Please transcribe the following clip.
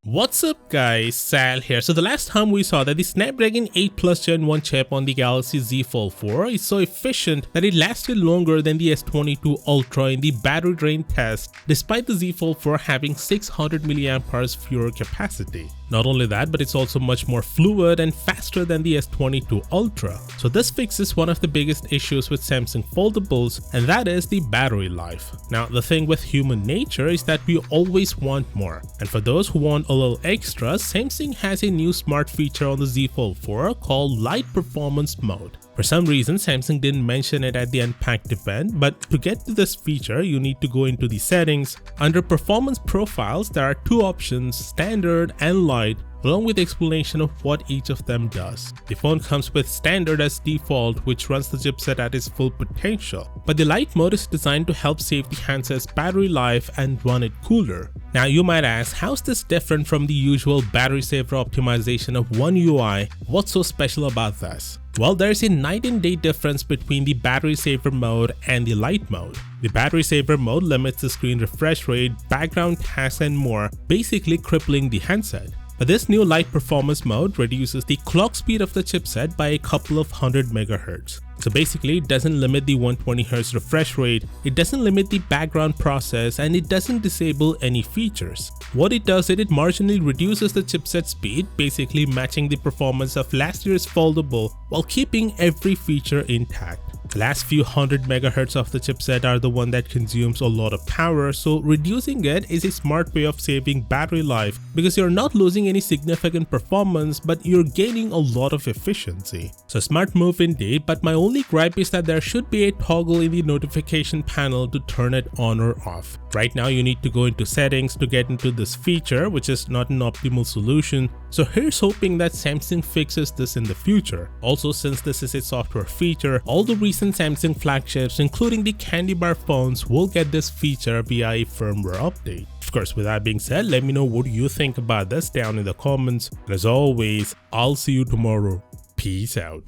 What's up guys, Sal here. So the last time we saw that the Snapdragon 8 Plus Gen 1 chip on the Galaxy Z Fold 4 is so efficient that it lasted longer than the S22 Ultra in the battery drain test, despite the Z Fold 4 having 600 mAh fewer capacity. Not only that, but it's also much more fluid and faster than the S22 Ultra. So this fixes one of the biggest issues with Samsung foldables, and that is the battery life. Now the thing with human nature is that we always want more, and for those who want a little extra, Samsung has a new smart feature on the Z Fold 4 called Light Performance Mode. For some reason, Samsung didn't mention it at the Unpacked event, but to get to this feature, you need to go into the settings. Under Performance Profiles, there are two options, Standard and Light, along with the explanation of what each of them does. The phone comes with Standard as default, which runs the chipset at its full potential, but the Light mode is designed to help save the handset's battery life and run it cooler. Now you might ask, how's this different from the usual battery saver optimization of One UI? What's so special about this? Well, there's a night and day difference between the battery saver mode and the light mode. The battery saver mode limits the screen refresh rate, background tasks and more, basically crippling the handset. But this new light performance mode reduces the clock speed of the chipset by a couple of 100 MHz. So basically, it doesn't limit the 120Hz refresh rate, it doesn't limit the background process, and it doesn't disable any features. What it does is it marginally reduces the chipset speed, basically matching the performance of last year's foldable while keeping every feature intact. The last few 100 MHz of the chipset are the one that consumes a lot of power, so reducing it is a smart way of saving battery life because you're not losing any significant performance, but you're gaining a lot of efficiency. So smart move indeed, but my only gripe is that there should be a toggle in the notification panel to turn it on or off. Right now you need to go into settings to get into this feature, which is not an optimal solution. So here's hoping that Samsung fixes this in the future. Also, since this is a software feature, all the recent Samsung flagships, including the Candy Bar phones, will get this feature via a firmware update. Of course, with that being said, let me know what you think about this down in the comments. And as always, I'll see you tomorrow. Peace out.